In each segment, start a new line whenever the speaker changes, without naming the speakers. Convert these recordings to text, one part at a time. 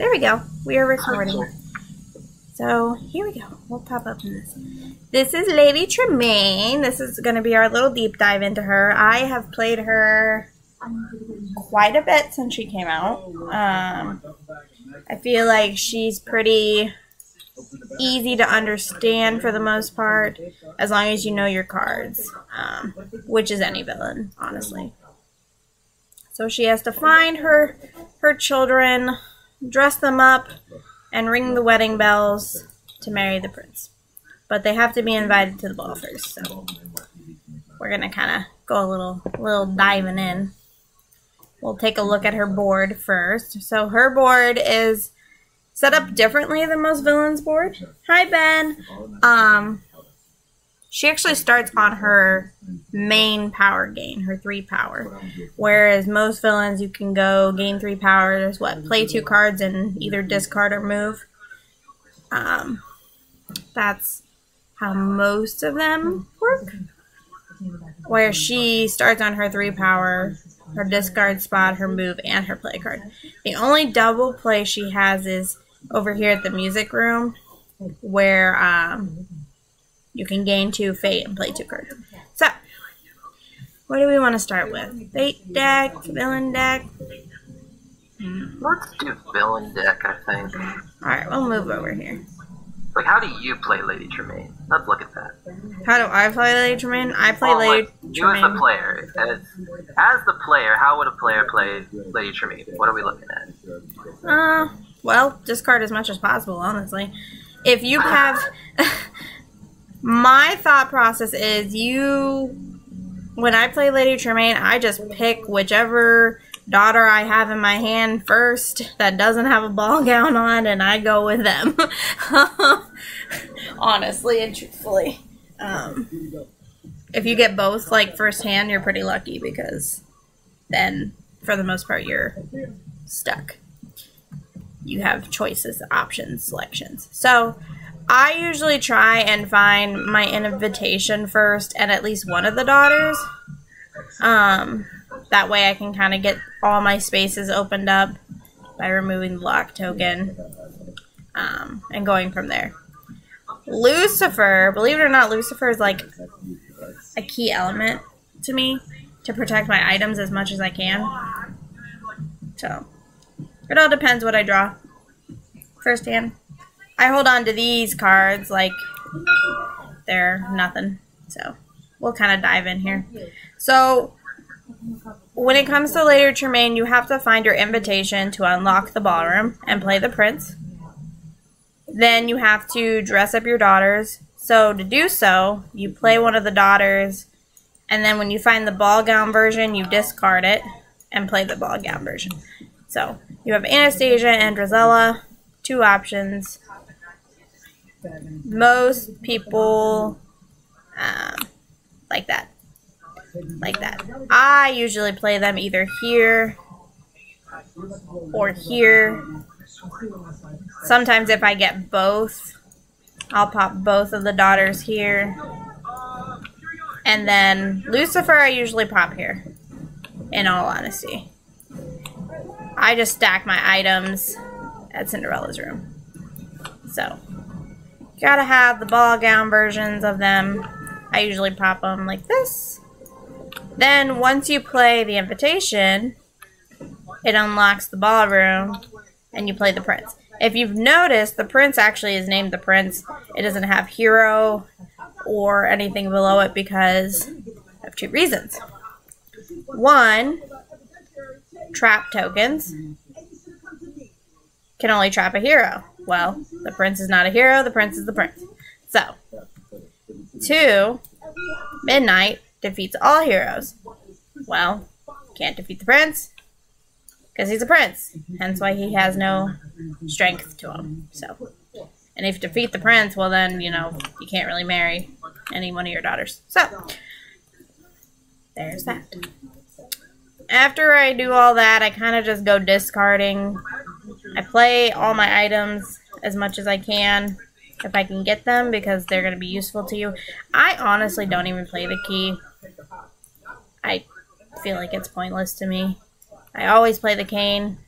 There we go. We are recording. So here we go. We'll pop up in this. This is Lady Tremaine. This is going to be our little deep dive into her. I have played her quite a bit since she came out. I feel like she's pretty easy to understand for the most part, as long as you know your cards, which is any villain, honestly. So she has to find her children, dress them up, and ring the wedding bells to marry the prince. But they have to be invited to the ball first, so we're gonna kind of go a little diving in. We'll take a look at her board first. So her board is set up differently than most villains' board. Hi, Ben. She actually starts on her main power gain, her 3 power. Whereas most villains, you can go gain 3 power. There's what? Play 2 cards and either discard or move. That's how most of them work. Where she starts on her 3 power, her discard spot, her move, and her play card. The only double play she has is over here at the music room, where you can gain 2 fate and play 2 cards. So, what do we want to start with? Fate deck, villain deck?
Let's do villain deck, I think.
Alright, we'll move over here.
Like, how do you play Lady Tremaine? Let's look at that.
How do I play Lady Tremaine? I play Lady Tremaine.
You as the player. As the player, how would a player play Lady Tremaine? What are we looking at?
Well, discard as much as possible, honestly. If you have... My thought process is when I play Lady Tremaine, I just pick whichever daughter I have in my hand first that doesn't have a ball gown on, and I go with them. Honestly and truthfully. If you get both, like, first hand, you're pretty lucky, because then, for the most part, you're stuck. You have choices, options, selections. So, I usually try and find my invitation first and at least one of the daughters. That way I can kind of get all my spaces opened up by removing the lock token and going from there. Lucifer, believe it or not, Lucifer is like a key element to me to protect my items as much as I can. So, it all depends what I draw. First hand. I hold on to these cards like they're nothing. So, we'll kind of dive in here. So, when it comes to Lady Tremaine, you have to find your invitation to unlock the ballroom and play the prince. Then you have to dress up your daughters. So, to do so, you play one of the daughters, and then when you find the ball gown version, you discard it and play the ball gown version. So, you have Anastasia and Drizella, 2 options. Most people like that. Like that. I usually play them either here or here. Sometimes if I get both, I'll pop both of the daughters here. And then Lucifer I usually pop here, in all honesty. I just stack my items at Cinderella's room. So, gotta have the ball gown versions of them. I usually pop them like this. Then, once you play the invitation, it unlocks the ballroom, and you play the prince. If you've noticed, the prince actually is named the prince. It doesn't have hero or anything below it because of 2 reasons. 1, trap tokens can only trap a hero. Well, the prince is not a hero, the prince is the prince. So, 2, midnight defeats all heroes. Well, can't defeat the prince because he's a prince. Hence why he has no strength to him. So, and if you defeat the prince, well then, you know, you can't really marry any one of your daughters. So, there's that. After I do all that, I kind of just go discarding. I play all my items as much as I can, if I can get them, because they're going to be useful to you. I honestly don't even play the key. I feel like it's pointless to me. I always play the cane,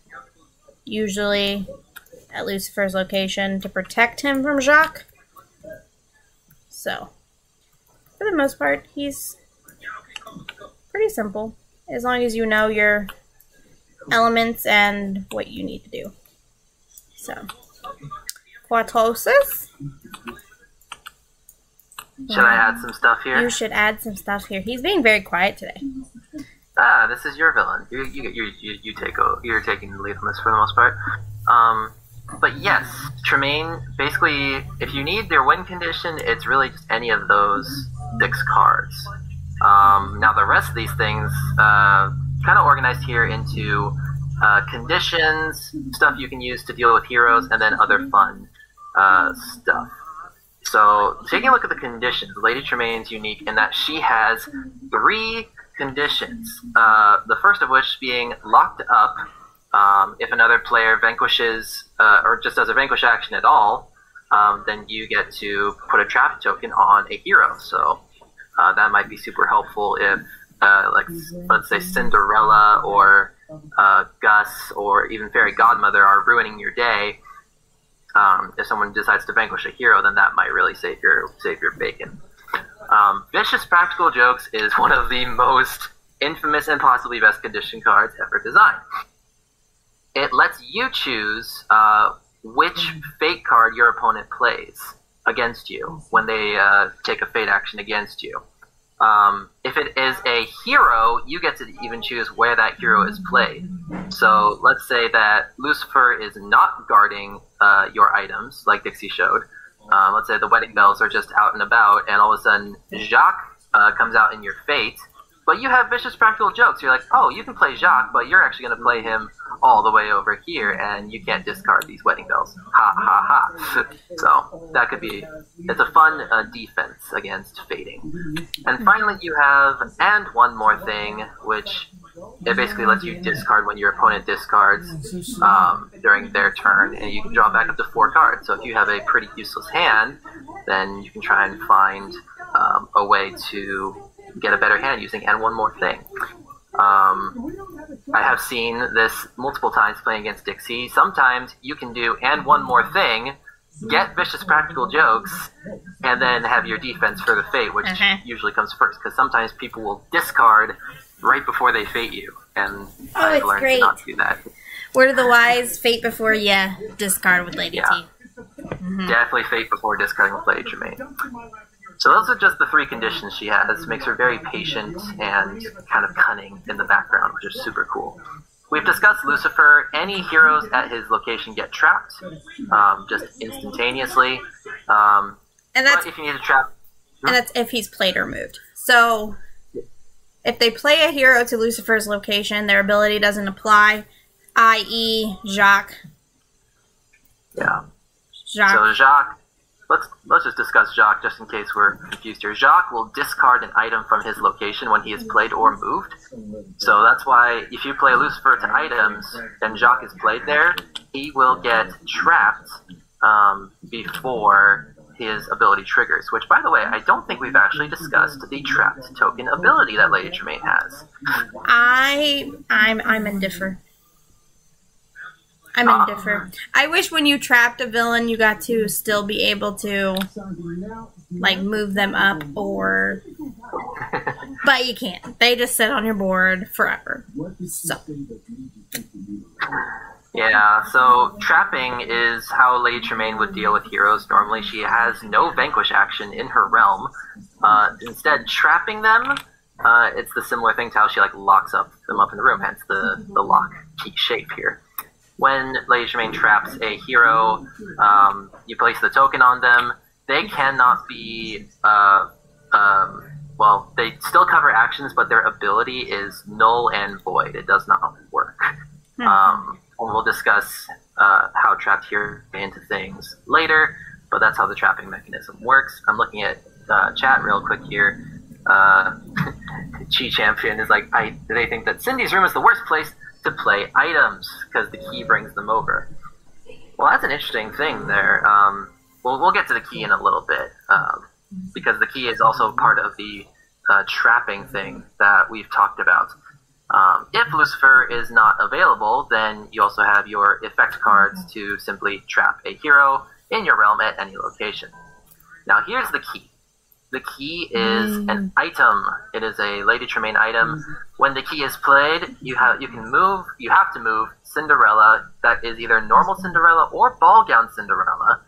usually, at Lucifer's location to protect him from Jacques. So, for the most part, he's pretty simple, as long as you know your elements and what you need to do. So, Quartosis.
Should I add some stuff here?
You should add some stuff here. He's being very quiet today.
Ah, this is your villain. You take over. You're taking the lead on this for the most part. But yes, Tremaine. Basically, if you need their win condition, it's really just any of those 6 cards. Now the rest of these things, kind of organized here into conditions, stuff you can use to deal with heroes, and then other fun stuff. So, taking a look at the conditions, Lady Tremaine's unique in that she has 3 conditions. The first of which being locked up. If another player vanquishes, or just does a vanquish action at all, then you get to put a trap token on a hero. So, that might be super helpful if, like, let's say Cinderella or Gus or even Fairy Godmother are ruining your day. If someone decides to vanquish a hero, then that might really save your bacon. Vicious Practical Jokes is one of the most infamous and possibly best condition cards ever designed. It lets you choose which fate card your opponent plays against you when they take a fate action against you. If it is a hero, you get to even choose where that hero is played. So let's say that Lucifer is not guarding your items, like Dixie showed. Let's say the wedding bells are just out and about, and all of a sudden Jacques comes out in your fate, but you have Vicious Practical Jokes. You're like, oh, you can play Jacques, but you're actually going to play him all the way over here, and you can't discard these wedding bells. Ha, ha, ha. So that could be, it's a fun defense against fating. And finally you have, and one more thing, which it basically lets you discard when your opponent discards during their turn, and you can draw back up to 4 cards. So if you have a pretty useless hand, then you can try and find a way to get a better hand using and one more thing. I have seen this multiple times playing against Dixie. Sometimes you can do and one more thing, get Vicious Practical Jokes, and then have your defense for the fate, which usually comes first, because sometimes people will discard right before they fate you, and I've learned to not do that.
Word of the wise, fate before you discard with Lady T.
Definitely fate before discarding with Lady Tremaine. So those are just the 3 conditions she has. Makes her very patient and kind of cunning in the background, which is super cool. We've discussed Lucifer. Any heroes at his location get trapped, just instantaneously. And that's if you need a trap.
And that's if he's played or moved. So if they play a hero to Lucifer's location, their ability doesn't apply, i.e. Jacques.
Yeah. So Jacques, let's just discuss Jacques just in case we're confused here. Jacques will discard an item from his location when he is played or moved. So that's why if you play Lucifer to items and Jacques is played there, he will get trapped before his ability triggers. Which, by the way, I don't think we've actually discussed the trapped token ability that Lady Tremaine has.
I'm indifferent. I'm indifferent. I wish when you trapped a villain, you got to still be able to, like, move them up or... But you can't. They just sit on your board forever. So.
Yeah, so trapping is how Lady Tremaine would deal with heroes normally. She has no vanquish action in her realm. Instead, trapping them, it's the similar thing to how she, like, locks them up in the room, hence the lock key shape here. When Lady Tremaine traps a hero, you place the token on them. They cannot be, well, they still cover actions, but their ability is null and void. It does not work. And we'll discuss how trapped here into things later, but that's how the trapping mechanism works. I'm looking at chat real quick here. Chi Champion is like, they think that Cindy's room is the worst place to play items because the key brings them over. Well, that's an interesting thing there. We'll get to the key in a little bit because the key is also part of the trapping thing that we've talked about. If Lucifer is not available, then you also have your effect cards to simply trap a hero in your realm at any location. Now here's the key. The key is an item. It is a Lady Tremaine item. When the key is played, you have to move Cinderella, that is either normal Cinderella or ball gown Cinderella,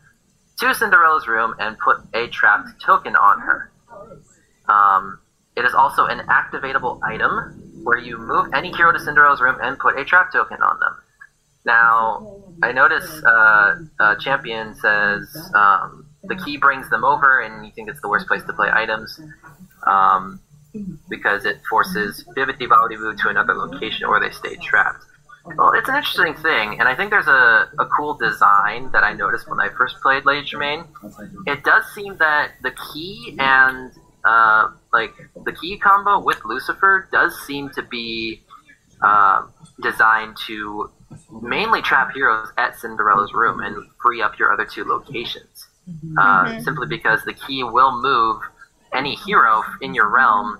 to Cinderella's room and put a trapped token on her. It is also an activatable item where you move any hero to Cinderella's room and put a trap token on them. Now, I notice Champion says the key brings them over, and you think it's the worst place to play items because it forces Bibbidi Bobbidi Boo to another location or they stay trapped. Well, it's an interesting thing, and I think there's a cool design that I noticed when I first played Lady Tremaine. It does seem that the key and the key combo with Lucifer does seem to be designed to mainly trap heroes at Cinderella's room and free up your other two locations. Simply because the key will move any hero in your realm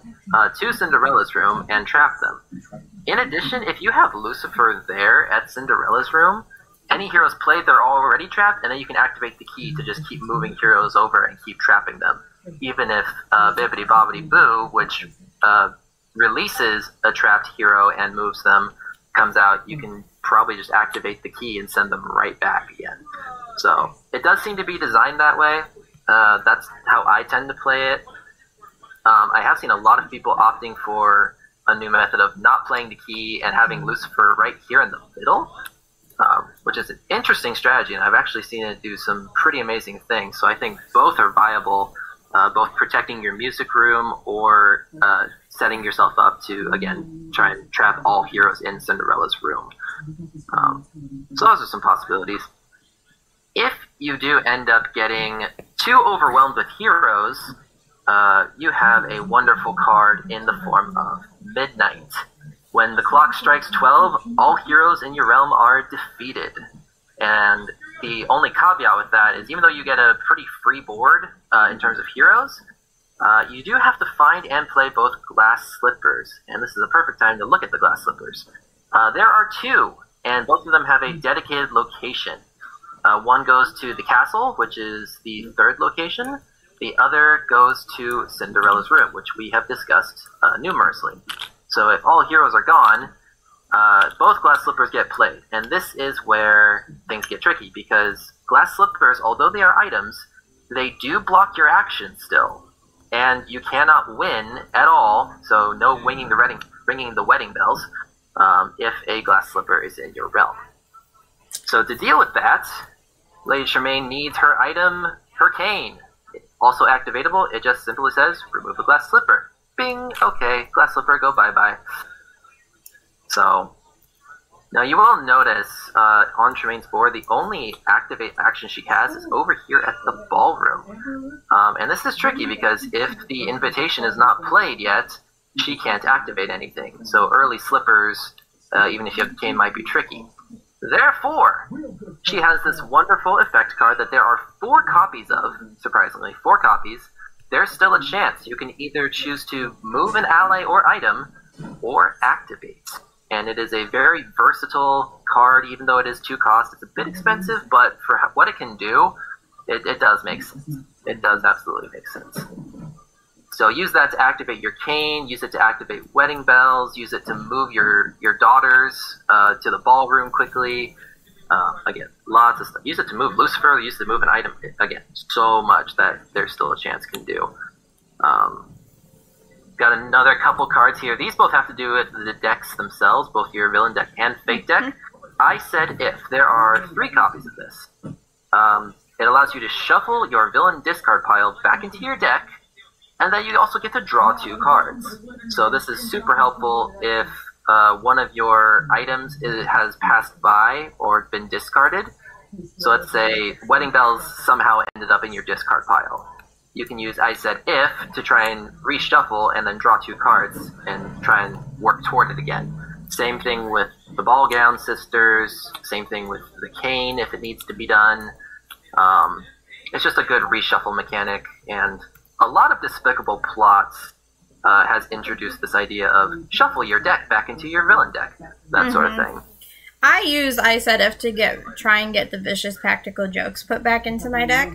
to Cinderella's room and trap them. In addition, if you have Lucifer there at Cinderella's room, any heroes played, they're already trapped, and then you can activate the key to just keep moving heroes over and keep trapping them. Even if Bibbidi Bobbidi Boo, which releases a trapped hero and moves them, comes out, you can probably just activate the key and send them right back again. So it does seem to be designed that way. That's how I tend to play it. I have seen a lot of people opting for a new method of not playing the key and having Lucifer right here in the middle, which is an interesting strategy, and I've actually seen it do some pretty amazing things. So I think both are viable, both protecting your music room or setting yourself up to, again, try and trap all heroes in Cinderella's room. So those are some possibilities. If you do end up getting too overwhelmed with heroes, you have a wonderful card in the form of Midnight. When the clock strikes 12, all heroes in your realm are defeated. And the only caveat with that is even though you get a pretty free board in terms of heroes, you do have to find and play both glass slippers. And this is a perfect time to look at the glass slippers. There are two, and both of them have a dedicated location. One goes to the castle, which is the third location. The other goes to Cinderella's room, which we have discussed numerously. So if all heroes are gone, both glass slippers get played. And this is where things get tricky, because glass slippers, although they are items, they do block your action still. And you cannot win at all, so no ringing the wedding bells, if a glass slipper is in your realm. So to deal with that, Lady Tremaine needs her item, her cane. Also activatable, it just simply says, remove a glass slipper. Bing! Okay, glass slipper, go bye-bye. So, now you will notice on Tremaine's board, the only activate action she has is over here at the ballroom. And this is tricky because if the invitation is not played yet, she can't activate anything. So early slippers, even if you have the cane, might be tricky. Therefore, she has this wonderful effect card that there are 4 copies of, surprisingly, 4 copies. There's still a chance. You can either choose to move an ally or item, or activate. And it is a very versatile card, even though it is 2 cost. It's a bit expensive, but for what it can do, it does make sense. It does absolutely make sense. So use that to activate your cane, use it to activate wedding bells, use it to move your daughters to the ballroom quickly. Again, lots of stuff. Use it to move Lucifer, use it to move an item. Again, so much that there's still a chance can do. Got another couple cards here. These both have to do with the decks themselves, both your villain deck and fate deck. I said if. There are 3 copies of this. It allows you to shuffle your villain discard pile back into your deck, and then you also get to draw 2 cards. So this is super helpful if one of your items has passed by or been discarded. So let's say Wedding Bells somehow ended up in your discard pile. You can use I said if to try and reshuffle and then draw 2 cards and try and work toward it again. Same thing with the Ball Gown Sisters, same thing with the cane if it needs to be done. It's just a good reshuffle mechanic, and a lot of despicable plots has introduced this idea of shuffle your deck back into your villain deck, that sort of thing.
I use ISEDF to try and get the vicious practical jokes put back into my deck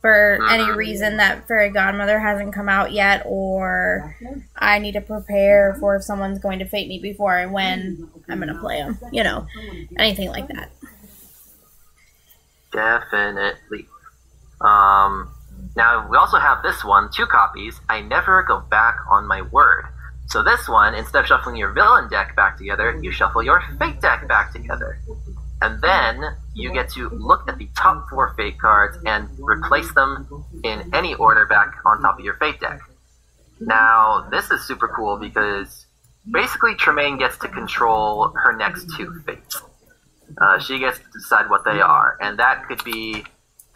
for any reason that Fairy Godmother hasn't come out yet, or I need to prepare for if someone's going to fate me before and when I'm going to play them. You know, anything like that.
Definitely. Now, we also have this one, 2 copies. I never go back on my word. So this one, instead of shuffling your villain deck back together, you shuffle your fate deck back together. And then you get to look at the top 4 fate cards and replace them in any order back on top of your fate deck. Now, this is super cool because basically Tremaine gets to control her next 2 fates. She gets to decide what they are, and that could be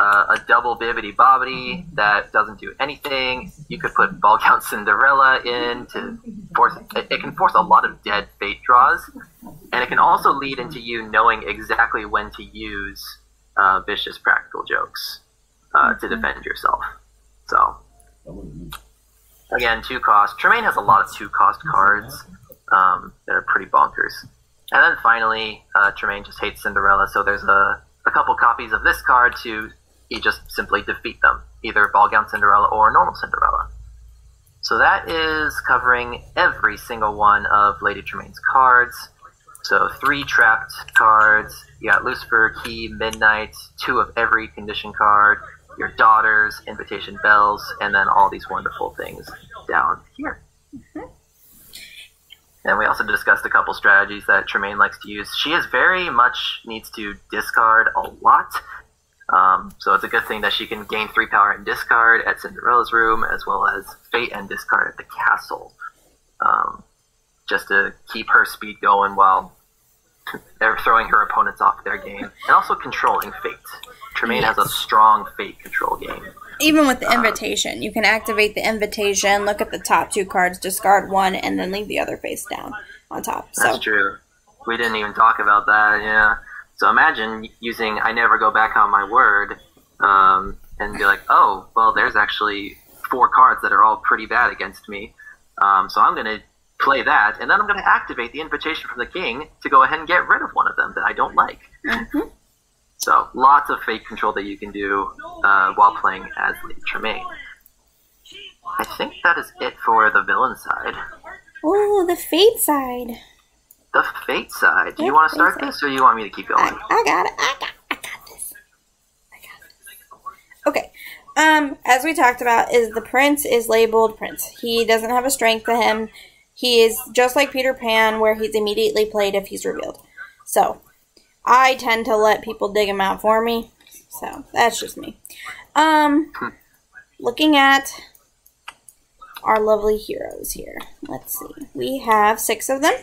a double bibbity-bobbity that doesn't do anything. You could put Ball Gown Cinderella in to force it. It can force a lot of dead fate draws, and it can also lead into you knowing exactly when to use vicious practical jokes to defend yourself. So, again, 2 cost. Tremaine has a lot of 2-cost cards that are pretty bonkers. And then finally, Tremaine just hates Cinderella, so there's a couple copies of this card to you just simply defeat them, either Ball Gown Cinderella or normal Cinderella. So that is covering every single one of Lady Tremaine's cards. So 3 trapped cards, you got Lucifer, Key, Midnight, 2 of every condition card, your daughters, invitation bells, and then all these wonderful things down here. And we also discussed a couple strategies that Tremaine likes to use. She is very much needs to discard a lot. So it's a good thing that she can gain 3 power and discard at Cinderella's room, as well as fate and discard at the castle, just to keep her speed going while they're throwing her opponents off their game, and also controlling fate. Tremaine has a strong fate control game.
Even with the invitation, you can activate the invitation, look at the top 2 cards, discard 1, and then leave the other face down on top.
That's true. We didn't even talk about that, yeah. So imagine using I never go back on my word, and be like, oh, well, there's actually 4 cards that are all pretty bad against me, so I'm going to play that, and then I'm going to activate the invitation from the king to go ahead and get rid of one of them that I don't like. So lots of fate control that you can do while playing as Lady Tremaine. I think that is it for the villain side.
Oh, the fate side.
The fate side. Do you want to start this, or do you want me to keep going?
I got it. I got this. Okay. As we talked about, is the prince is labeled prince. He doesn't have a strength to him. He is just like Peter Pan, where he's immediately played if he's revealed. So, I tend to let people dig him out for me. So, that's just me. Looking at our lovely heroes here. Let's see. We have 6 of them.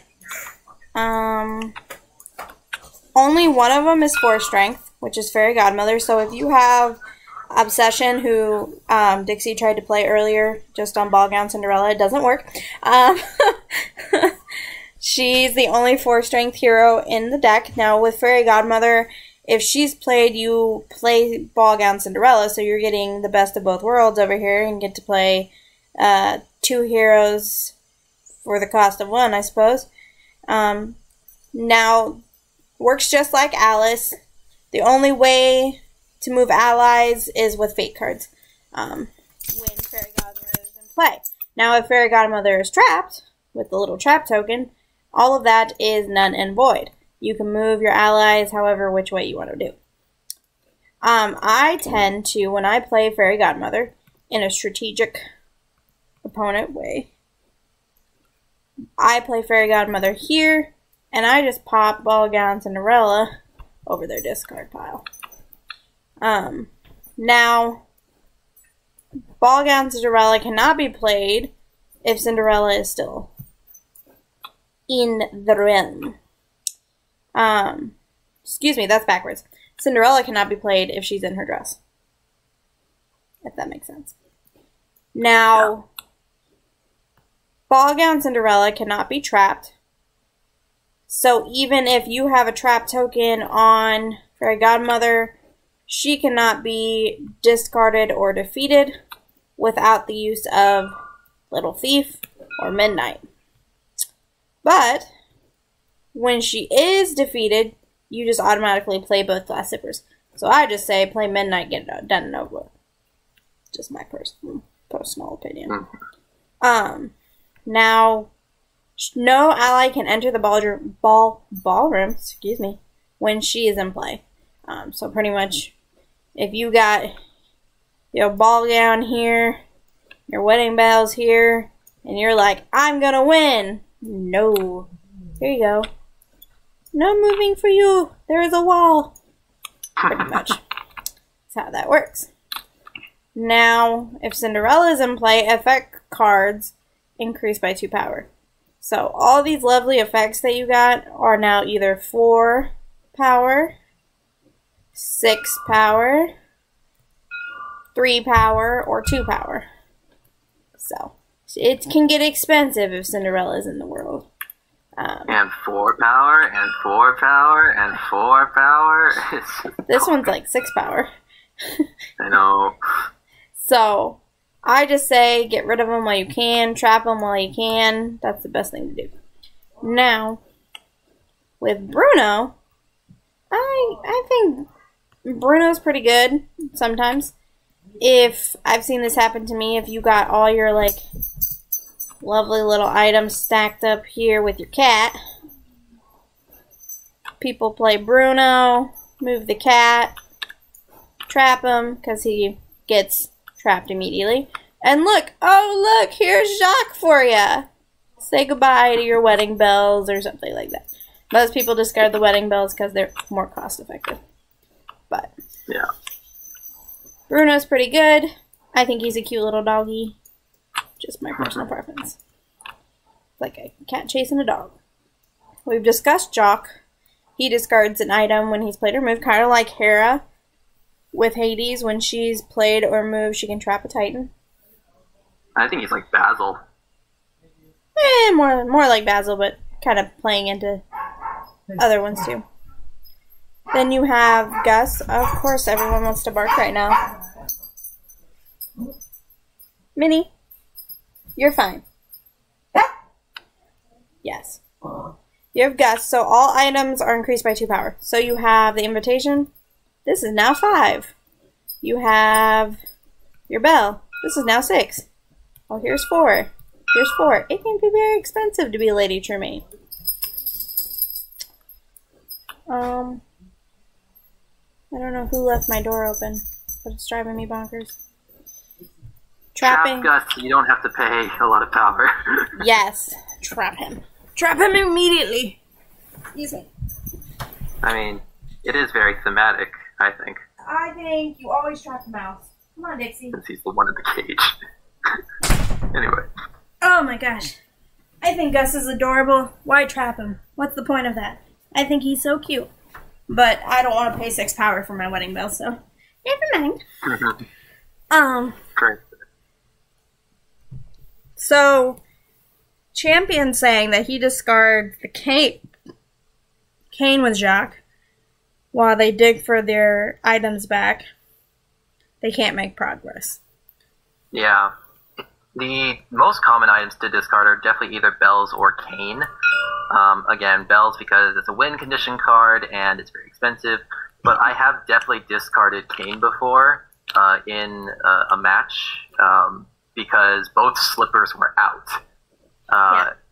Only one of them is 4 strength, which is Fairy Godmother. So if you have Obsession, who Dixie tried to play earlier, just on Ball Gown Cinderella, it doesn't work. She's the only 4 strength hero in the deck. Now with Fairy Godmother, if she's played, you play Ball Gown Cinderella, so you're getting the best of both worlds over here and get to play 2 heroes for the cost of 1, I suppose. Now, works just like Alice. The only way to move allies is with fate cards when Fairy Godmother is in play. Now, if Fairy Godmother is trapped with the little trap token, all of that is null and void. You can move your allies however which way you want to do. I tend to, when I play Fairy Godmother in a strategic opponent way, I play Fairy Godmother here, and I just pop Ball Gown Cinderella over their discard pile. Now, Ball Gown Cinderella cannot be played if Cinderella is still in the realm. Excuse me, that's backwards. Cinderella cannot be played if she's in her dress. If that makes sense. Now, Ball Gown Cinderella cannot be trapped. So even if you have a trap token on Fairy Godmother, she cannot be discarded or defeated without the use of Little Thief or midnight. But when she is defeated, you just automatically play both glass slippers. So I just say play midnight, get it done and over with. Just my personal opinion. Now, no ally can enter the ballroom, when she is in play. So pretty much, if you got your ball gown here, your wedding bells here, and you're like, I'm gonna win. No. Here you go. No moving for you. There is a wall. Pretty much. That's how that works. Now, if Cinderella is in play, effect cards increase by 2 power. So all these lovely effects that you got are now either 4 power, 6 power, 3 power, or 2 power. So it can get expensive if Cinderella is in the world.
And 4 power, and 4 power, and 4 power.
This one's like 6 power.
I know.
So, I just say get rid of them while you can, trap them while you can. That's the best thing to do. Now, with Bruno, I think Bruno's pretty good sometimes. If I've seen this happen to me, if you got all your like lovely little items stacked up here with your cat, people play Bruno, move the cat, trap him because he gets trapped immediately. And look, oh look, here's Jacques for ya. Say goodbye to your wedding bells or something like that. Most people discard the wedding bells because they're more cost effective. But
yeah,
Bruno's pretty good. I think he's a cute little doggy. Just my personal preference. Like a cat chasing a dog. We've discussed Jacques. He discards an item when he's played or moved, kind of like Hera with Hades. When she's played or moved, she can trap a Titan.
I think he's like Basil.
More like Basil, but kind of playing into other ones too. Then you have Gus. Of course, everyone wants to bark right now. Minnie, you're fine. Yes. You have Gus, so all items are increased by 2 power. So you have the invitation. This is now 5. You have your bell. This is now 6. Oh, here's 4. Here's 4. It can be very expensive to be Lady Tremaine. I don't know who left my door open, but it's driving me bonkers. Trapping.
Trap Gus, you don't have to pay a lot of power.
Yes. Trap him. Trap him immediately. Excuse me.
I mean, it is very thematic, I think.
I think you always trap the mouse. Come on, Dixie.
Since he's the one in the cage. Anyway.
Oh my gosh. I think Gus is adorable. Why trap him? What's the point of that? I think he's so cute. But I don't want to pay 6 power for my wedding bell, so never mind.
Great.
So, Champion saying that he discards the cane with Jacques while they dig for their items back. They can't make progress.
Yeah. The most common items to discard are definitely either bells or cane. Again, bells because it's a win condition card and it's very expensive. But I have definitely discarded cane before in a match because both slippers were out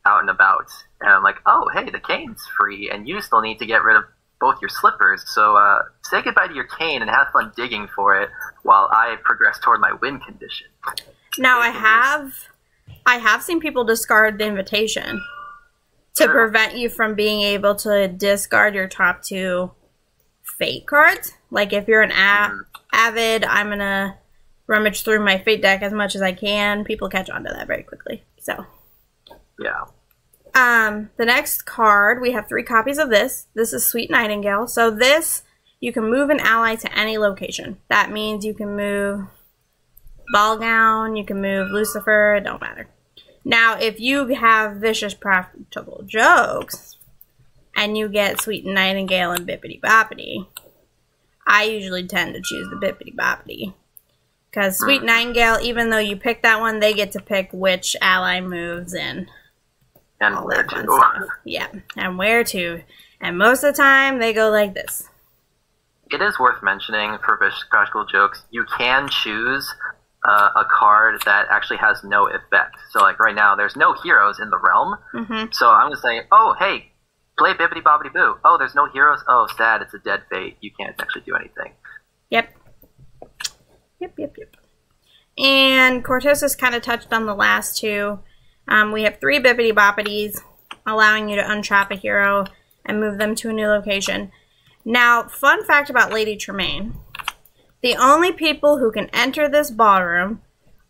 and about. And I'm like, oh, hey, the cane's free, and you still need to get rid of both your slippers. So say goodbye to your cane and have fun digging for it while I progress toward my win condition.
Now, I have seen people discard the invitation to prevent you from being able to discard your top 2 fate cards. Like, if you're an avid, I'm going to rummage through my fate deck as much as I can. People catch on to that very quickly. So,
yeah.
The next card, we have 3 copies of this. This is Sweet Nightingale. So this, you can move an ally to any location. That means you can move Ball Gown, you can move Lucifer, it don't matter. Now, if you have Vicious Practical Jokes, and you get Sweet Nightingale and Bippity Boppity, I usually tend to choose the Bippity Boppity. Because Sweet Nightingale, even though you pick that one, they get to pick which ally moves in.
And where to.
Yeah, and where to. And most of the time, they go like this.
It is worth mentioning for Vicious Practical Jokes, you can choose a card that actually has no effect. So, like, right now, there's no heroes in the realm. So I'm going to say, oh, hey, play Bibbidi Bobbidi Boo. Oh, there's no heroes. Oh, sad, it's a dead fate. You can't actually do anything.
Yep. And Cortosis kind of touched on the last two. We have 3 Bibbidi Boppidies, allowing you to untrap a hero and move them to a new location. Now, fun fact about Lady Tremaine. The only people who can enter this ballroom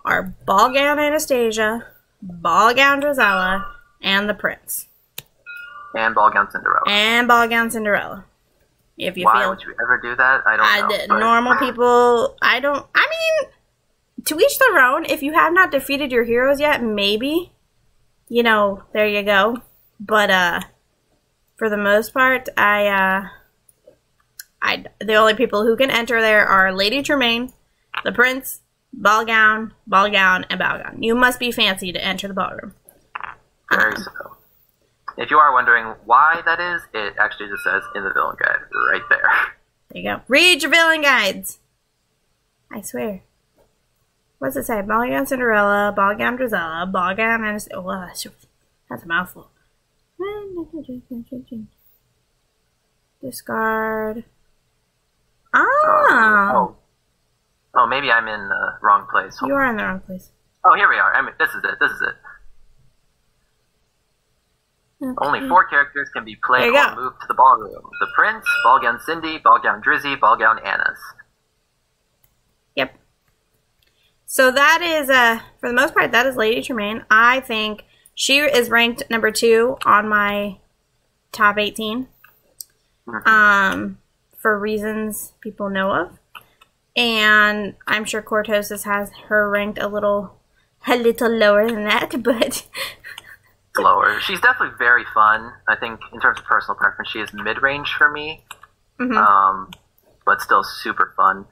are Ballgown Anastasia, Ballgown Drizella, and the Prince.
And Ballgown
Cinderella. If you
Why would you ever do that? I don't know.
Normal people, I mean, to each their own. If you have not defeated your heroes yet, maybe, you know, there you go. But, for the most part, the only people who can enter there are Lady Tremaine, the Prince, Ballgown, and Ballgown. You must be fancy to enter the ballroom.
Very so. If you are wondering why that is, it actually just says in the villain guide right there.
There you go. Read your villain guides. I swear. What's it say? Ballgown Cinderella, Ballgown Drizella, Ballgown Anastasia. Oh, that's a mouthful. Discard.
Oh, maybe I'm in the wrong place.
You are in the wrong place.
Oh, here we are. I mean, this is it. Okay. Only 4 characters can be played or moved to the ballroom. The Prince, Ballgown Cindy, Ballgown Drizzy, Ballgown Annas.
Yep. So that is, for the most part, that is Lady Tremaine. I think she is ranked number 2 on my top 18. For reasons people know of. And I'm sure Cortosis has her ranked a little lower than that, but...
Lower. She's definitely very fun. I think in terms of personal preference, she is mid-range for me. But still super fun.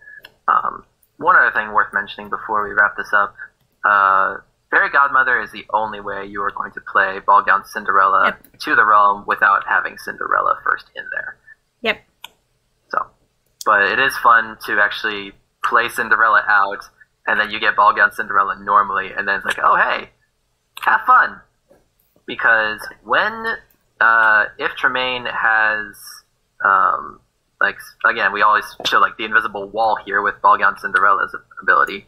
One other thing worth mentioning before we wrap this up. Fairy Godmother is the only way you are going to play Ballgown Cinderella to the realm without having Cinderella first in there.
Yep.
So, but it is fun to actually play Cinderella out, and then you get Ballgown Cinderella normally, and then it's like, oh hey, have fun. Because when, if Tremaine has, like, again, we always show, like, the invisible wall here with Ballgown Cinderella's ability.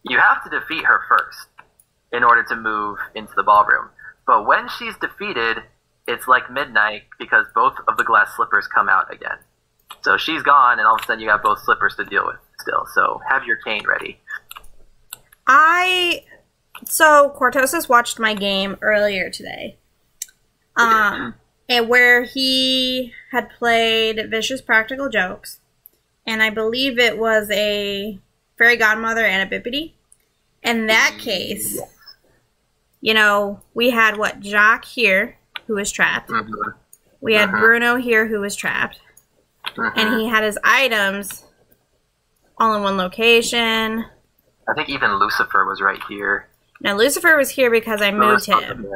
You have to defeat her first in order to move into the ballroom. But when she's defeated, it's like midnight because both of the glass slippers come out again. So she's gone, and all of a sudden you got both slippers to deal with still. So have your cane ready.
So Cortosis watched my game earlier today. And where he had played Vicious Practical Jokes. And I believe it was a Fairy Godmother and a Bibbidi. In that case, you know, we had Jacques here, who was trapped. We had Bruno here, who was trapped. And he had his items all in one location.
I think even Lucifer was right here.
Now, Lucifer was here because I moved him.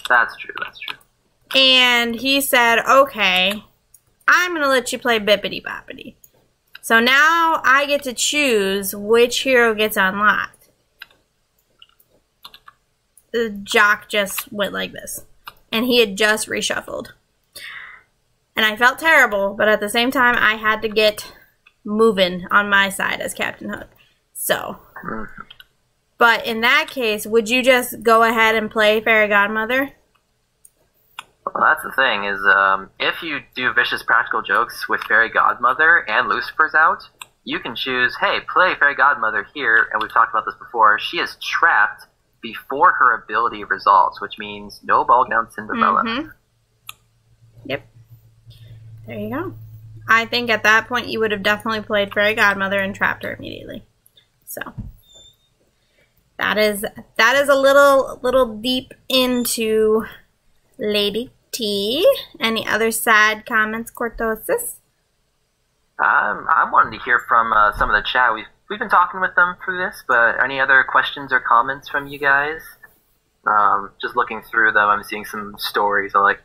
That's true.
And he said, okay, I'm going to let you play Bibbidi Bobbidi. So now I get to choose which hero gets unlocked. Jock just went like this. And he had just reshuffled. And I felt terrible, but at the same time, I had to get moving on my side as Captain Hook. So... But in that case, would you just go ahead and play Fairy Godmother?
Well, that's the thing, is if you do Vicious Practical Jokes with Fairy Godmother and Lucifer's out, you can choose, hey, play Fairy Godmother here, and we've talked about this before, she is trapped before her ability resolves, which means no Ballgown Cinderella.
Yep. There you go. I think at that point you would have definitely played Fairy Godmother and trapped her immediately. So... That is a little deep into Lady T. Any other side comments, Cortosis?
I'm wanting to hear from some of the chat. We've we've been talking with them for this, but any other questions or comments from you guys? Just looking through them, I'm seeing some stories. Like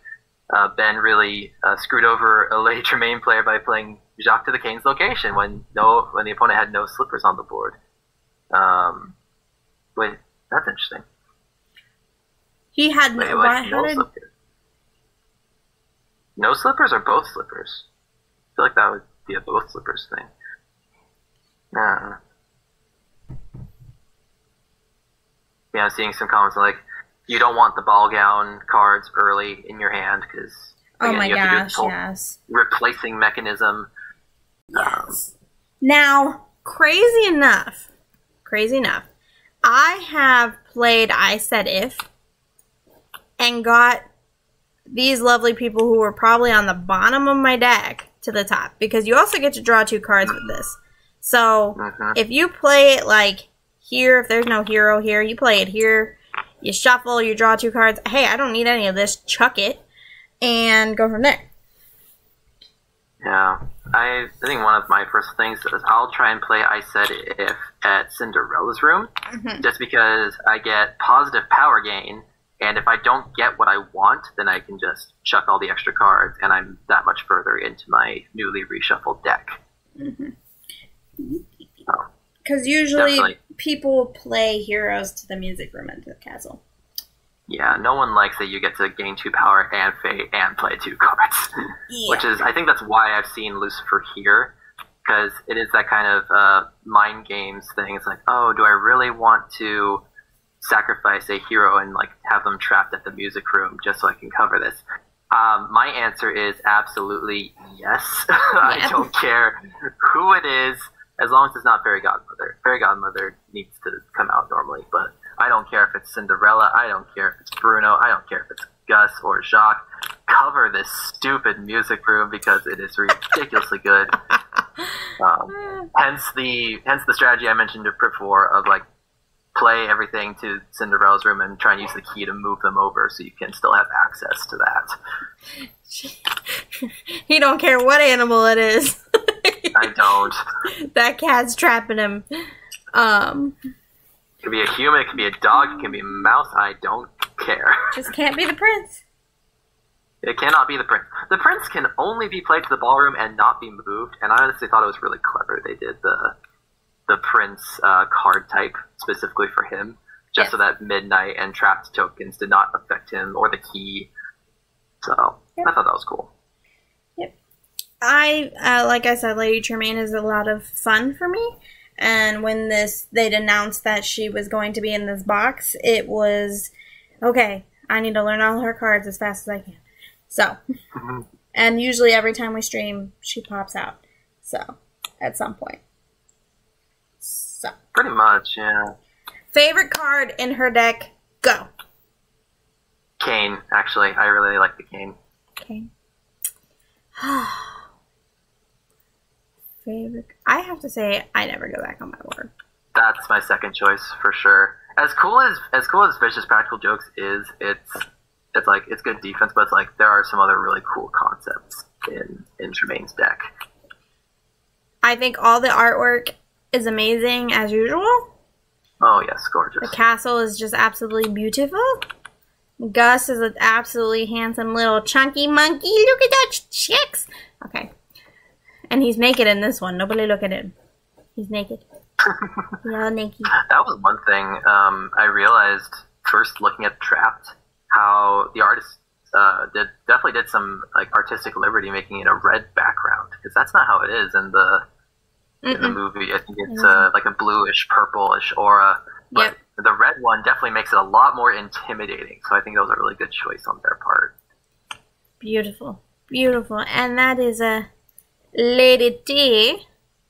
Ben really screwed over a Lady Tremaine player by playing Jacques to the Cane's location when the opponent had no slippers on the board. Wait, that's interesting.
He had
no slippers. No slippers or both slippers? I feel like that would be a both slippers thing. Yeah, I'm seeing some comments like, you don't want the ball gown cards early in your hand because
oh my
you have to do
gosh,
this whole
yes.
replacing mechanism.
Yes. Now, crazy enough, I have played I Said If and got these lovely people who were probably on the bottom of my deck to the top, because you also get to draw 2 cards with this. So if you play it like here, if there's no hero here, you play it here, you shuffle, you draw 2 cards. Hey, I don't need any of this. Chuck it and go from there.
Yeah, I think one of my first things is I'll try and play I Said If at Cinderella's room, just because I get positive power gain, and if I don't get what I want, then I can just chuck all the extra cards, and I'm that much further into my newly reshuffled deck.
Because usually people play heroes to the music room and to the castle.
Yeah, no one likes that you get to gain 2 power and fate and play 2 cards.
Yeah.
Which is, I think that's why I've seen Lucifer here, because it is that kind of mind games thing. It's like, oh, do I really want to sacrifice a hero and like have them trapped at the music room just so I can cover this? My answer is absolutely yes. I don't care who it is, as long as it's not Fairy Godmother. Fairy Godmother needs to come out normally, but I don't care if it's Cinderella, I don't care if it's Bruno, I don't care if it's Gus or Jacques. Cover this stupid music room because it is ridiculously good. Hence the strategy I mentioned before of like play everything to Cinderella's room and try and use the key to move them over so you can still have access to that.
He don't care what animal it is.
I don't.
That cat's trapping him.
It could be a human, it could be a dog, it can be a mouse, I don't care.
Just can't be the prince.
It cannot be the prince. The prince can only be played to the ballroom and not be moved, and I honestly thought it was really clever they did the prince card type specifically for him, just so that midnight and trapped tokens did not affect him or the key. So I thought that was cool.
Yep. Like I said, Lady Tremaine is a lot of fun for me. And when they'd announced that she was going to be in this box, it was, okay, I need to learn all her cards as fast as I can. So, and usually every time we stream, she pops out. So, at some point. So.
Pretty much, yeah.
Favorite card in her deck, go.
Cane, actually. I really like the cane.
Cane. Favorite. I have to say, I never go back on my word.
That's my second choice for sure. As cool as Vicious Practical Jokes is, it's like it's good defense, but it's like there are some other really cool concepts in Tremaine's deck.
I think all the artwork is amazing as usual.
Oh yes, gorgeous.
The castle is just absolutely beautiful. Gus is an absolutely handsome little chunky monkey. Look at that chicks. Okay. And he's naked in this one. Nobody look at him. He's naked. He's all naked.
That was one thing I realized first looking at Trapped, how the artist definitely did some like artistic liberty making it a red background, because that's not how it is in the movie. I think it's like a bluish, purplish aura. But the red one definitely makes it a lot more intimidating. So I think that was a really good choice on their part.
Beautiful. Beautiful. And that is a Lady T.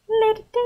Lady T.